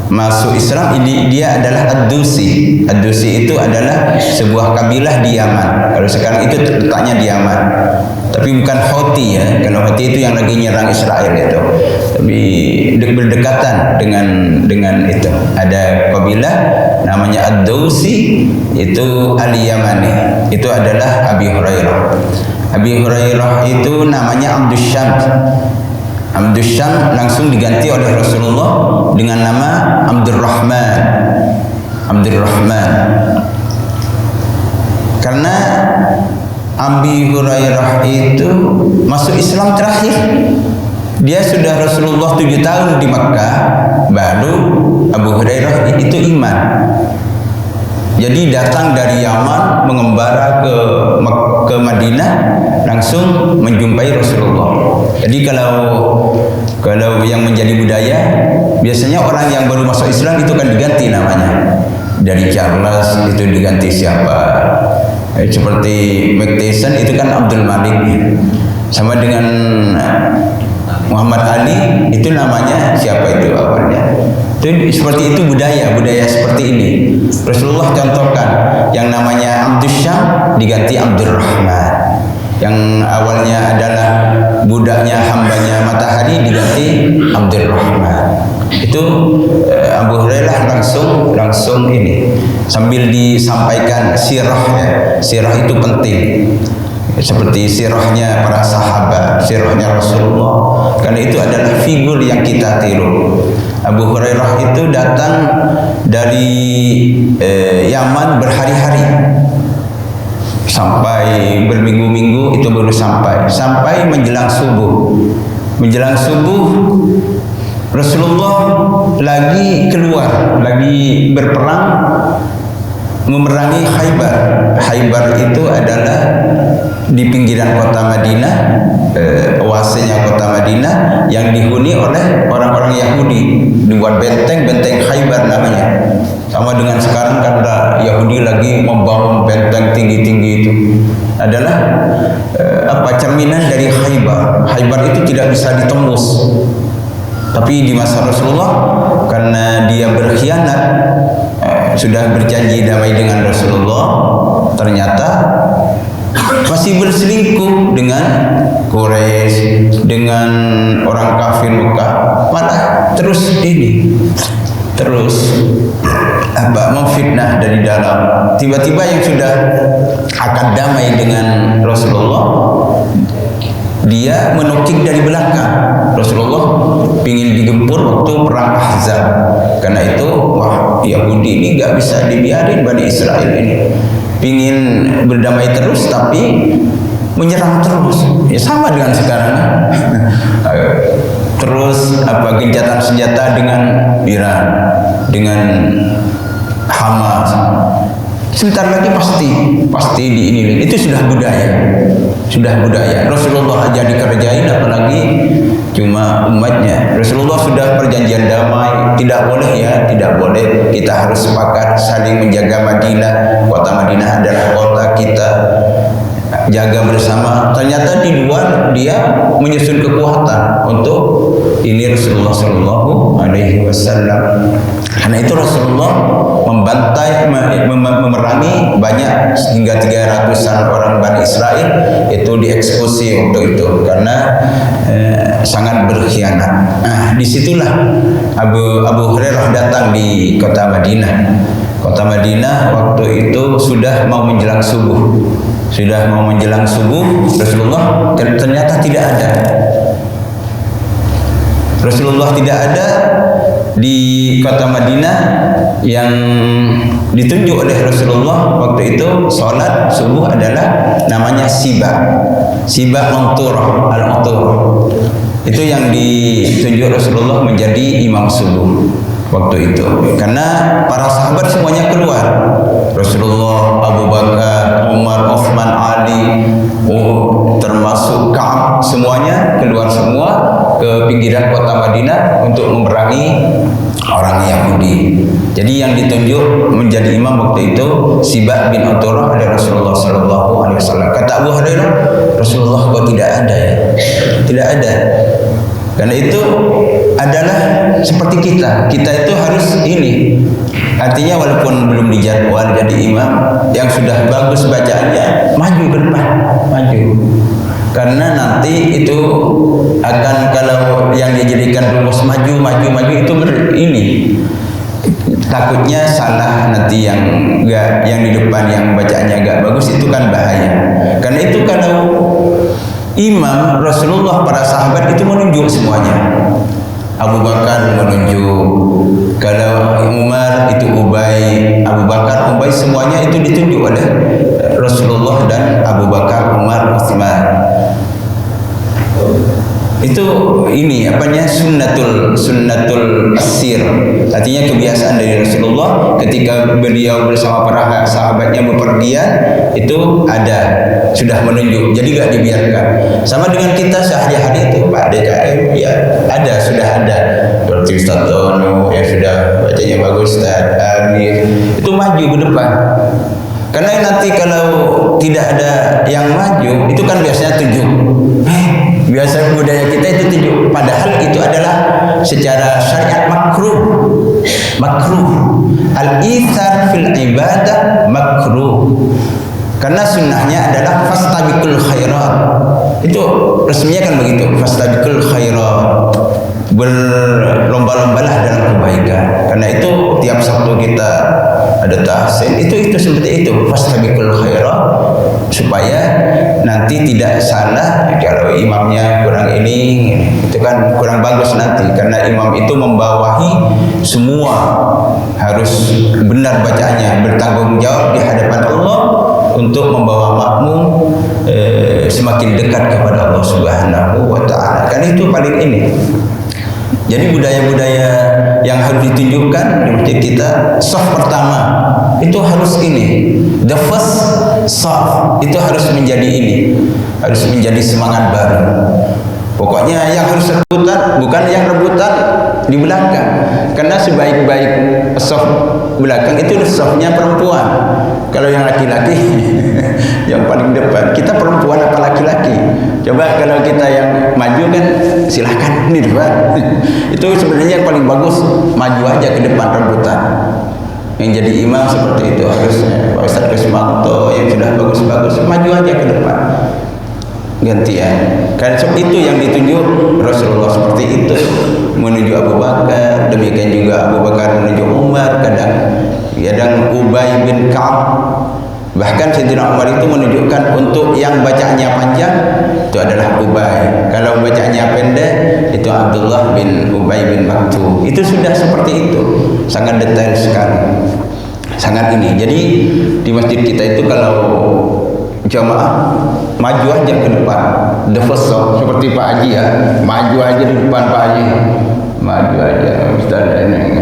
masuk Islam, ini dia adalah Ad-Dusi. Ad-Dusi itu adalah sebuah kabilah di Yaman. Kalau sekarang itu letaknya di Yaman. Tapi bukan Houthi ya. Kalau Houthi itu yang lagi nyerang Israel itu. Tapi berdekatan dengan itu. Ada kabilah namanya Ad-Dusi, itu Al-Yamani. Itu adalah Abi Hurairah. Abi Hurairah itu namanya Abdus Syam. Abdus Syam langsung diganti oleh Rasulullah dengan nama Abdurrahman. Abdurrahman. Karena Abi Hurairah itu masuk Islam terakhir. Dia sudah Rasulullah 7 tahun di Makkah, baru Abu Hurairah itu iman. Jadi datang dari Yaman mengembara ke Madinah, langsung menjumpai Rasulullah. Jadi kalau yang menjadi budaya, biasanya orang yang baru masuk Islam itu kan diganti namanya. Dari Charles itu diganti siapa? Seperti Mike Tyson itu kan Abdul Malik. Sama dengan Muhammad Ali itu namanya siapa itu awalnya. Itu seperti itu budaya seperti ini. Rasulullah contohkan yang namanya Abdus Syam diganti Abdurrahman. Yang awalnya adalah budaknya, hambanya matahari, diganti Abdurrahman. Itu Abu Hurairah langsung ini sambil disampaikan sirahnya. Sirah itu penting. Seperti sirahnya para sahabat, sirahnya Rasulullah. Karena itu adalah figur yang kita tiru. Abu Hurairah itu datang dari Yaman berhari-hari, sampai berminggu-minggu itu baru sampai menjelang subuh Rasulullah lagi keluar, lagi berperang memerangi Khaybar. Khaybar itu adalah di pinggiran kota Madinah, oasenya kota Madinah yang dihuni oleh orang-orang Yahudi, dibuat benteng Khaybar namanya. Sama dengan sekarang karena Yahudi lagi membangun benteng tinggi-tinggi itu adalah cerminan dari Khaybar. Khaybar itu tidak bisa ditembus. Tapi di masa Rasulullah karena dia berkhianat, sudah berjanji damai dengan Rasulullah, ternyata masih berselingkuh dengan Quraisy, dengan orang kafir Mekah, malah terus memfitnah dari dalam. Tiba-tiba yang sudah akan damai dengan Rasulullah, dia menukik dari belakang. Rasulullah ingin digempur waktu perang Ahzab. Karena itu, wah, Yahudi ini nggak bisa dibiarin, Bani Israel ini ingin berdamai terus tapi menyerang terus. Ya sama dengan sekarang. Terus gencatan senjata dengan Iran, dengan Hamas. Sebentar lagi pasti di ini. Itu sudah budaya. Rasulullah aja dikerjain, apalagi cuma umatnya. Rasulullah sudah perjanjian damai, tidak boleh. Kita harus sepakat saling menjaga Madinah. Kota Madinah adalah kota kita, jaga bersama. Ternyata di luar dia menyusun kekuatan untuk ini Rasulullah Shallallahu Alaihi Wasallam. Karena itu Rasulullah membantai, memerangi banyak hingga 300-an orang Bani Israel itu dieksekusi waktu itu karena sangat berkhianat. Disitulah Abu Hurairah datang di kota Madinah. Kota Madinah waktu itu sudah mau menjelang subuh. Rasulullah ternyata tidak ada. Rasulullah tidak ada di kota Madinah. Yang ditunjuk oleh Rasulullah waktu itu sholat subuh adalah namanya Siba Maqturah, Al-Maqturah. Itu yang ditunjuk Rasulullah menjadi imam subuh waktu itu. Karena para sahabat semuanya keluar. Rasulullah, Abu Bakar, Umar, Utsman, Ali, termasuk Ka'ab, semuanya keluar semua ke pinggiran kota Madinah untuk memerangi orang Yahudi. Jadi yang ditunjuk menjadi imam waktu itu Siba bin Maqturah oleh Rasulullah Sallallahu Alaihi Wasallam. Kata Abu Hurairah, Rasulullah kok tidak ada ya? Tidak ada. Karena itu adalah seperti kita itu harus ini. Artinya walaupun belum dijadwal jadi imam, yang sudah bagus bacaannya maju ke depan, maju. Karena nanti itu akan, kalau yang dijadikan rumus maju itu ini takutnya salah, nanti yang di depan yang bacaannya agak bagus itu kan bahaya. Karena itu kalau imam Rasulullah, para sahabat itu menunjuk semuanya. Abu Bakar menunjuk, kalau Umar itu Ubay, Abu Bakar, Ubay, semuanya itu ditunjuk oleh Rasulullah dan Abu Bakar, Umar, Utsman. Itu ini sunnatul asir. Artinya kebiasaan dari Rasulullah ketika beliau bersama para sahabatnya bepergian itu sudah menunjuk, jadi gak dibiarkan. Sama dengan kita sehari-hari itu Pak DKM ya sudah ada seperti Ustaz Tono yang sudah bacanya bagus, Ustaz Amir itu maju ke depan. Karena nanti kalau tidak ada yang maju itu kan biasanya tunjuk. Biasa budaya kita itu tunjuk, padahal itu adalah secara syariat makruh. Al-ithar fil ibadah makruh. Karena sunnahnya adalah fastabiqul khairat. Itu resminya kan begitu, fastabiqul khairat. Berlomba-lombalah dalam kebaikan. Karena itu tiap Sabtu kita ada tahsin, itu seperti itu, fastabiqul khairat, supaya nanti tidak salah. Kalau imamnya kurang ini itu kan kurang bagus nanti, karena imam itu membawahi semua, harus benar bacaannya, bertanggung jawab di hadapan Allah untuk membawa makmum semakin dekat kepada Allah Subhanahu wa Ta'ala. Karena itu paling ini. Jadi budaya-budaya yang harus ditunjukkan di masjid kita, saf pertama itu harus ini, the first saf itu harus menjadi ini, harus menjadi semangat baru. Pokoknya yang harus rebutan bukan yang rebutan di belakang, karena sebaik-baik saf belakang itu safnya perempuan. Kalau yang laki-laki yang paling depan. Kita perempuan apa laki-laki? Coba kalau kita yang maju kan silahkan di depan. Itu sebenarnya yang paling bagus maju aja ke depan rebutan. Yang jadi imam seperti itu harusnya Pak Ustadz Kusmanto yang sudah bagus-bagus maju aja ke depan. Gantian. Karena itu yang ditunjuk Rasulullah seperti itu, menuju Abu Bakar, demikian juga Abu Bakar menuju Umar, kadang Ubay bin Ka'ab. Bahkan Sayyidina Umar itu menunjukkan untuk yang bacaannya panjang itu adalah Ubay, kalau bacaannya pendek itu Abdullah bin Ubay bin Maktum. Itu sudah seperti itu, sangat detail sekali, sangat ini. Jadi di masjid kita itu kalau jamaah maju aja ke depan, the first shop, seperti Pak Haji ya, maju aja di depan Pak Haji, maju aja Ustaz ini,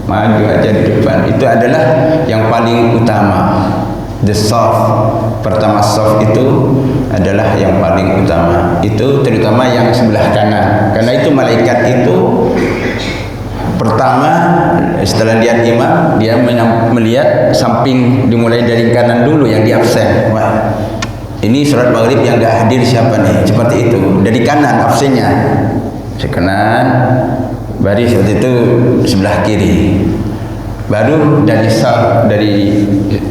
maju aja di depan. Itu adalah yang paling utama. The soft, pertama soft itu adalah yang paling utama. Itu terutama yang sebelah kanan, karena itu malaikat itu pertama setelah lihat imam dia melihat samping, dimulai dari kanan dulu yang di absen. Wah, ini sholat maghrib yang gak hadir siapa nih? Seperti itu, dari kanan absennya, kanan, baris seperti itu sebelah kiri, baru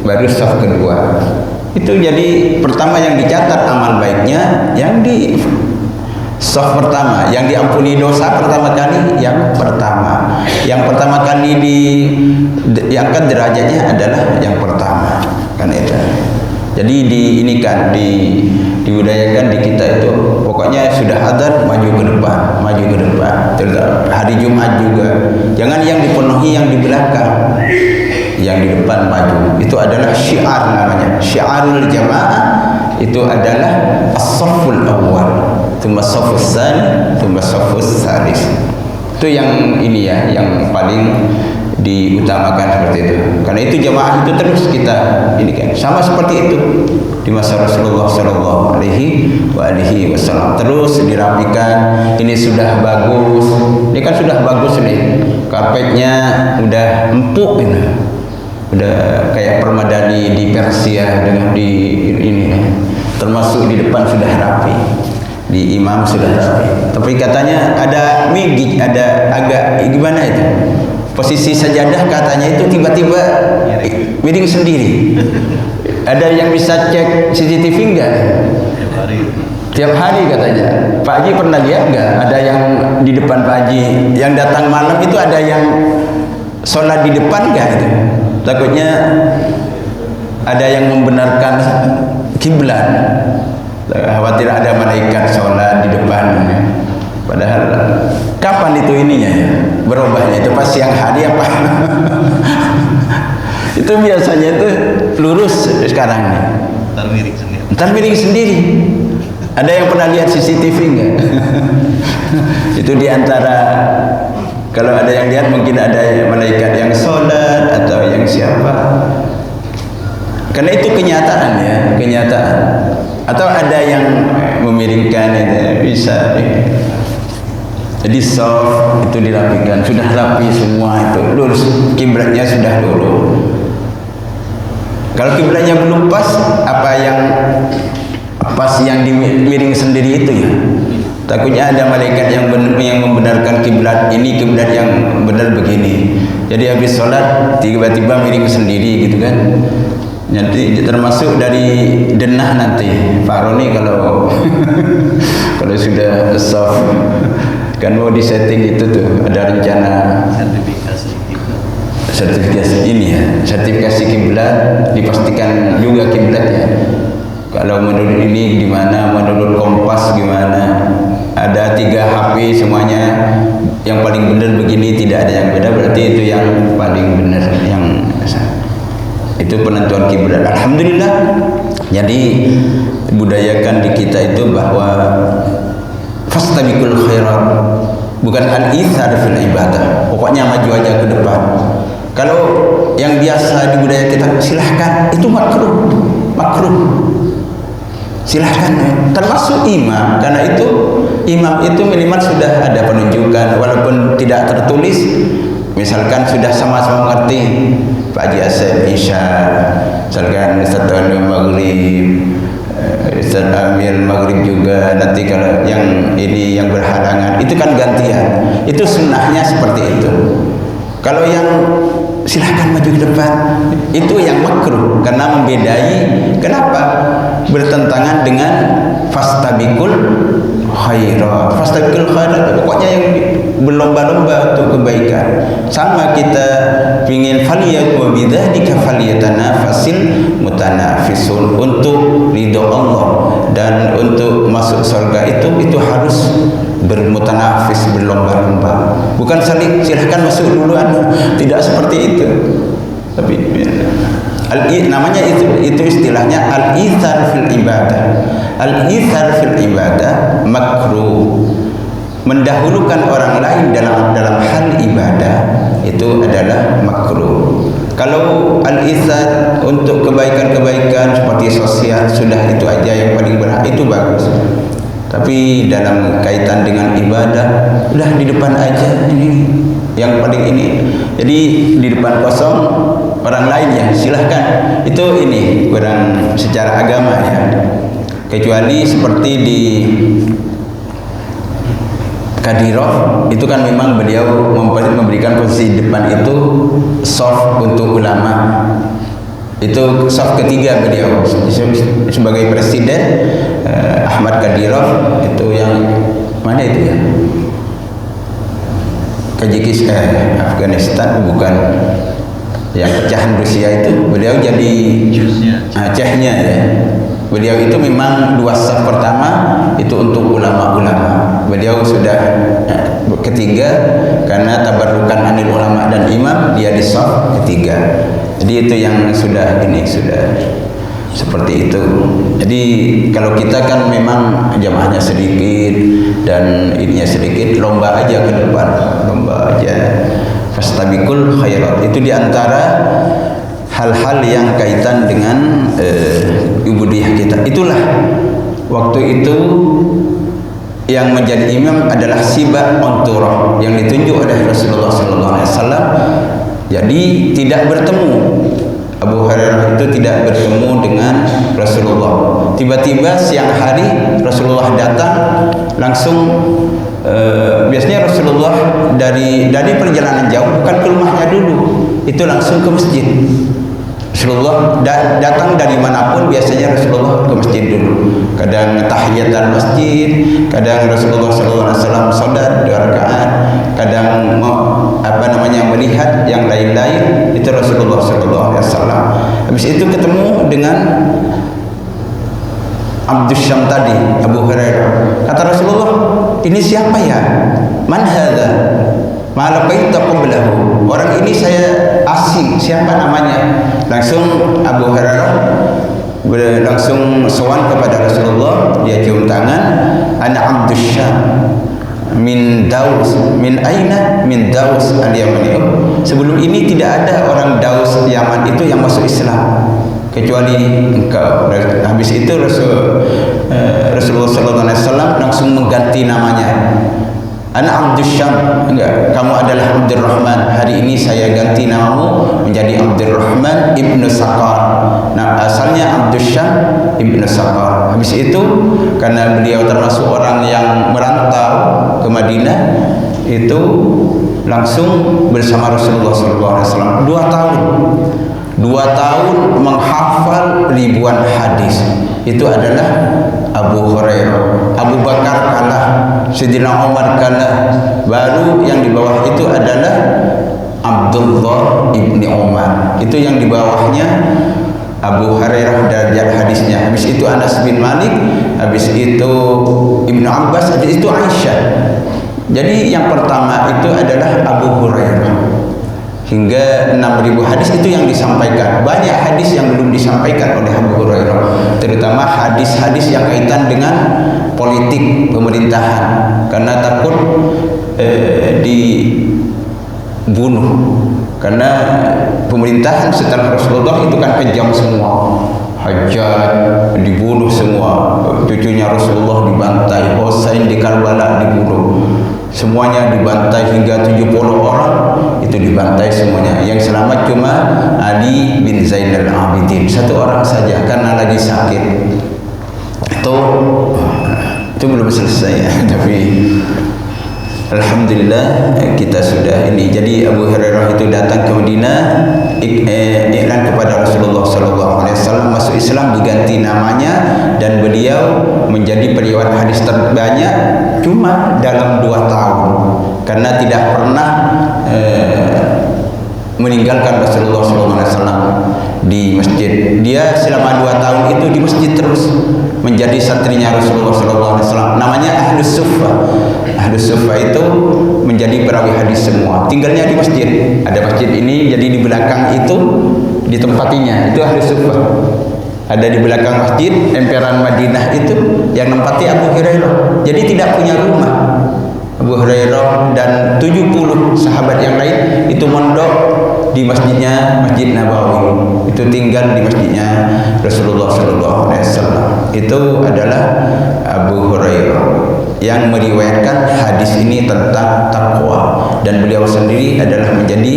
baru saf kedua. Itu jadi pertama yang dicatat amal baiknya yang di saf pertama, yang diampuni dosa pertama kali, yang pertama kali diangkat derajatnya adalah yang pertama, kan itu. Jadi dibudayakan di kita itu, pokoknya sudah adzan maju ke depan. Hari Jumat juga, jangan yang dipenuhi yang di belakang, yang di depan maju. Itu adalah syiar namanya, syiarul jamaah. Itu adalah as-safful awwal, tsumma as-saffus tsani, tsumma as-saffus tsalits. Itu yang ini ya, yang paling diutamakan seperti itu. Karena itu jamaah itu terus kita ini kan sama seperti itu di masa Rasulullah Shallallahu Alaihi Wasallam, terus dirapikan. Ini sudah bagus, ini kan sudah bagus nih, karpetnya udah empuk ini, udah kayak permadani di Persia dengan di ini, termasuk di depan sudah rapi, di imam sudah rapi. Tapi katanya ada migik, ada agak gimana itu, posisi sajadah katanya itu tiba-tiba miring sendiri. Ada yang bisa cek CCTV enggak? Tiap hari katanya. Pak Haji pernah lihat enggak? Ada yang di depan Pak Haji yang datang malam itu ada yang sholat di depan enggak itu? Takutnya ada yang membenarkan kiblat. Khawatir ada malaikat sholat di depan. Padahal kapan itu ininya ya? Berubahnya itu pas siang hari apa? Itu biasanya itu lurus sekarang nih. Ntar miring sendiri. Ada yang pernah lihat CCTV enggak? Itu diantara, kalau ada yang lihat mungkin ada malaikat yang sholat atau yang siapa. Karena itu kenyataan ya, kenyataan. Atau ada yang memiringkan itu bisa. Jadi soft itu dirapikan, sudah rapi semua itu, lurus, kiblatnya sudah lurus. Kalau kiblatnya belum pas, apa yang pas yang dimiring sendiri itu ya, takutnya ada malaikat yang membenarkan kiblat ini, kiblat yang benar begini. Jadi habis sholat tiba-tiba miring sendiri gitu kan. Nanti termasuk dari denah nanti Pak Roni kalau kalau sudah soft kan mau disetting itu tuh, ada rencana sertifikasi ini ya, sertifikasi kiblat, dipastikan juga kiblatnya. Kalau menurut ini gimana, menurut Kompas gimana, ada 3 HP semuanya yang paling benar begini, tidak ada yang beda, berarti itu yang paling benar, yang itu penentuan kiblat. Alhamdulillah. Jadi budayakan di kita itu bahwa fastabiqul khairat, bukan al-ithar fil ibadah, pokoknya maju aja ke depan. Kalau yang biasa di budaya kita silahkan, itu makruh, makruh. Silahkan, termasuk imam, karena itu imam itu minimal sudah ada penunjukan walaupun tidak tertulis, misalkan sudah sama-sama mengerti Pak Haji Asep Isya, misalkan Ustaz Anwar Maghrib, Ustaz Amir Maghrib juga, nanti kalau yang ini yang berhalangan itu kan gantian, itu sunnahnya seperti itu. Kalau yang silahkan maju ke depan, itu yang makruh karena membedai. Kenapa? Bertentangan dengan fastabiqul khairat. Fastabiqul khairat pokoknya yang berlomba-lomba untuk kebaikan. Sama kita ingin faliyatu bidzalika falyatanafasil mutanafisun, untuk ridho Allah dan untuk masuk surga itu harus bermutanafis, berlomba-lomba, bukan saling silahkan masuk duluan, tidak seperti itu. Tapi namanya itu istilahnya al-ithar fil ibadah. Al-ithar fil ibadah makruh, mendahulukan orang lain dalam hal ibadah itu adalah makruh. Kalau al-ithar untuk kebaikan-kebaikan seperti sosial, sudah itu aja yang paling berat, itu bagus. Tapi dalam kaitan dengan ibadah, udah di depan aja, ini yang paling ini. Jadi di depan kosong, orang lain ya silahkan. Itu ini kurang secara agama ya. Kecuali seperti di Kadirov, itu kan memang beliau memberikan posisi depan itu soft untuk ulama. Itu soft ketiga beliau sebagai presiden. Ahmad Kadirov itu yang mana itu ya, Kazakistan, Afghanistan, bukan yang pecahan Rusia itu. Beliau jadi Chechnya ya. Beliau itu memang dua saf pertama itu untuk ulama-ulama. Beliau sudah ketiga karena tabarrukan anil ulama dan imam, dia di saf ketiga. Jadi itu yang sudah seperti itu. Jadi kalau kita kan memang jamaahnya sedikit dan ininya sedikit, lomba aja ke depan, lomba aja. Fastabiqul khairat itu diantara hal-hal yang kaitan dengan ubudiyah kita. Itulah waktu itu yang menjadi imam adalah Sibak Unturah yang ditunjuk oleh Rasulullah SAW. Jadi tidak bertemu, Abu Hurairah itu tidak bertemu dengan Rasulullah. Tiba-tiba siang hari Rasulullah datang langsung. Biasanya Rasulullah dari perjalanan jauh, bukan ke rumahnya dulu, itu langsung ke masjid. Rasulullah datang dari manapun, biasanya Rasulullah ke masjid dulu. Kadang tahiyatan masjid, kadang Rasulullah SAW salat 2 rakaat, kadang melihat yang lain-lain, itu Rasulullah SAW. Habis itu ketemu dengan Abdus Syam tadi, Abu Hurairah. Kata Rasulullah, ini siapa ya? Man hadza? Ma laqaita qablahu. Orang ini saya asing, siapa namanya? Langsung Abu Hurairah langsung sowan kepada Rasulullah, dia cium tangan, ana Abdus Syam min Daus, min aina? Min Daus al-Yamani. Sebelum ini tidak ada orang Daus Yaman itu yang masuk Islam kecuali engkau. Habis itu Rasulullah SAW langsung mengganti namanya. Ana Abdus Syam, enggak, kamu adalah Abdurrahman. Hari ini saya ganti namamu menjadi Abdurrahman ibnu Saqar. Nah, asalnya Abdus Syam ibnu Saqar. Habis itu karena beliau termasuk orang yang merantau ke Madinah, itu langsung bersama Rasulullah SAW 2 tahun. 2 tahun menghafal ribuan hadis. Itu adalah Abu Hurairah. Abu Bakar kalah, Sayyidina Umar kalah. Baru yang di bawah itu adalah Abdullah ibni Umar. Itu yang di bawahnya Abu Hurairah derajat hadisnya. Habis itu Anas bin Malik, habis itu Ibnu Abbas, habis itu Aisyah. Jadi yang pertama itu adalah Abu Hurairah. Hingga 6.000 hadis itu yang disampaikan. Banyak hadis yang belum disampaikan oleh Abu Hurairah, terutama hadis-hadis yang kaitan dengan politik pemerintahan, karena takut dibunuh. Karena pemerintahan setelah Rasulullah itu kan kejam semua. Hajjaj dibunuh semua, cucunya Rasulullah dibantai, Husain di Karbala dibunuh, semuanya dibantai hingga 70 orang itu dibantai semuanya. Yang selamat cuma Ali bin Zainal Abidin, satu orang saja karena lagi sakit. Itu belum selesai ya, tapi alhamdulillah kita sudah ini. Jadi Abu Hurairah itu datang ke Madinah, iklan kepada Rasulullah SAW masuk Islam, diganti namanya, dan beliau menjadi periwayat hadis terbanyak cuma dalam 2 tahun karena tidak pernah meninggalkan Rasulullah SAW di masjid. Dia selama 2 tahun itu di masjid terus menjadi santrinya Rasulullah SAW. Namanya Ahlus Suffah. Ahlus Suffah itu menjadi perawi hadis semua. Tinggalnya di masjid. Ada masjid ini, jadi di belakang itu ditempatinya. Itu Ahlus Suffah. Ada di belakang masjid, emperan Madinah itu yang nempati Abu Hurairah. Jadi tidak punya rumah. Abu Hurairah dan 70 sahabat yang lain itu mondok di masjidnya, Masjid Nabawi. Itu tinggal di masjidnya Rasulullah SAW. Itu adalah Abu Hurairah yang meriwayatkan hadis ini tentang takwa, dan beliau sendiri adalah menjadi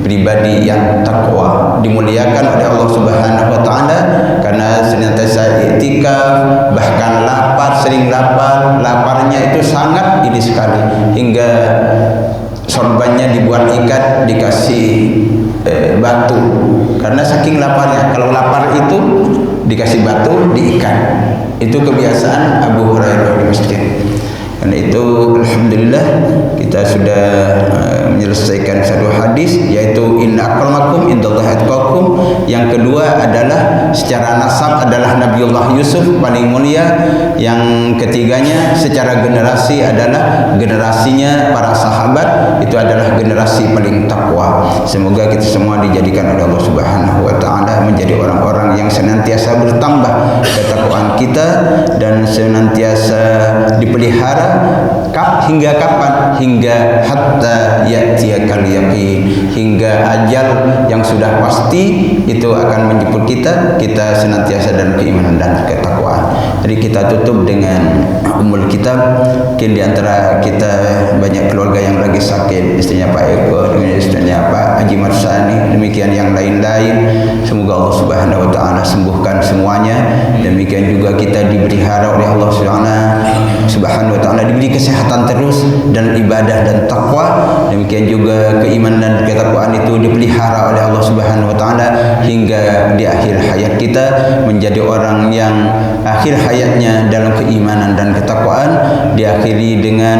pribadi yang takwa, dimuliakan oleh Allah Subhanahu wa taala karena senantiasa iktikaf, bahkan lapar, sering lapar. Laparnya itu sangat ini sekali hingga sorbannya dibuat ikat, dikasih batu karena saking laparnya. Kalau lapar itu dikasih batu, diikat. Itu kebiasaan Abu Hurairah di masjid. Karena itu alhamdulillah kita sudah menyelesaikan satu hadis, yaitu inna akramakum indallahi atqakum. Yang kedua adalah secara nasab adalah Nabiullah Yusuf paling mulia. Yang ketiganya secara generasi adalah generasinya para sahabat, itu adalah generasi paling takwa. Semoga kita semua dijadikan oleh Allah Subhanahu wa taala menjadi orang-orang yang senantiasa bertambah ketakwaan kita dan senantiasa dipelihara hingga kapan? Hingga hatta ya'tiyakal yaqin, hingga ajal yang sudah pasti itu akan menjemput kita senantiasa dalam keimanan dan ketakwaan. Jadi kita tutup dengan umul kitab. Mungkin di antara kita banyak keluarga yang lagi sakit, istrinya Pak Eko, istrinya Pak Haji Marsani, demikian yang lain-lain. Semoga Allah Subhanahu wa taala sembuhkan semuanya. Demikian juga kita dipelihara oleh Allah Subhanahu wa taala, diberi kesehatan terus dan ibadah dan takwa. Demikian juga keimanan dan ketakwaan itu dipelihara oleh Allah Subhanahu wa taala hingga di akhir hayat kita menjadi orang yang akhir hayatnya dalam keimanan dan ketakwaan, diakhiri dengan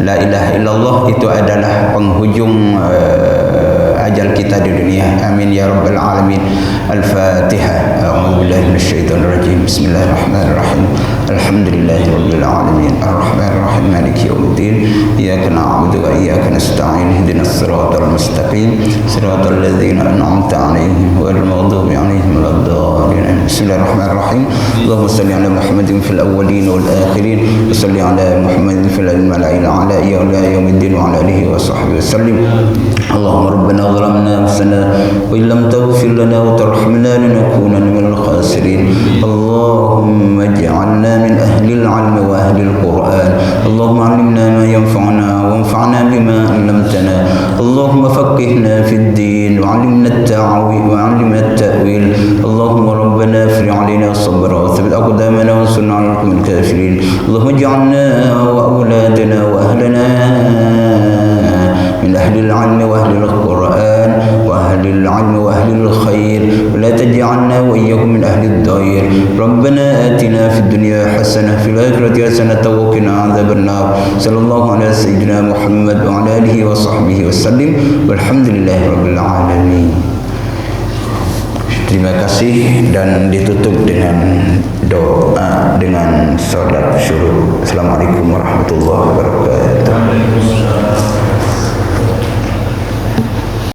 la ilaha illallah. Itu adalah penghujung ajal kita di dunia. Amin ya rabbal alamin. Al-Fatihah. A'udzubillahi minasyaitonir rajim. Bismillahirrahmanirrahim. Alhamdulillahi rabbil alamin. Arrahmanir rahim. Maliki yaumiddin. Iyyaka na'budu wa iyyaka nasta'in. Ihdinas siratal mustaqim. Siratal ladzina an'amta 'alaihim ghairil maghdubi 'alaihim waladdallin. Bismillahirrahmanirrahim. Allahumma shalli 'ala Muhammadin fil awwalin wal akhirin wa shalli 'ala Muhammadin fil mala'il 'ala ila yaumiddin wa 'ala alihi wa sahbihi wasallim. Allahumma rabbana ظلمنا أنفسنا وإن لم تغفر لنا وترحمنا لنكونن من الخاسرين. اللهم اجعلنا من أهل العلم وأهل القرآن. اللهم علمنا ما ينفعنا وانفعنا بما علمتنا. اللهم فقهنا في الدين وعلمنا التأويل. اللهم ربنا افرغ علينا صبرا وثبت أقدامنا وانصرنا على القوم الكافرين. اللهم اجعلنا وأولادنا وأهلنا من أهل العلم وأهل القرآن وأهل العلم وأهل الخير، ولا تجعلنا وإياكم من أهل الضير. ربنا آتنا في الدنيا حسنة في الآخرة حسنة وقنا عذاب النار. صلى الله على سيدنا محمد وعلى آله وصحبه وسلم والحمد لله رب العالمين. Terima kasih, dan ditutup dengan doa dengan salat syukur. Assalamualaikum warahmatullahi wabarakatuh.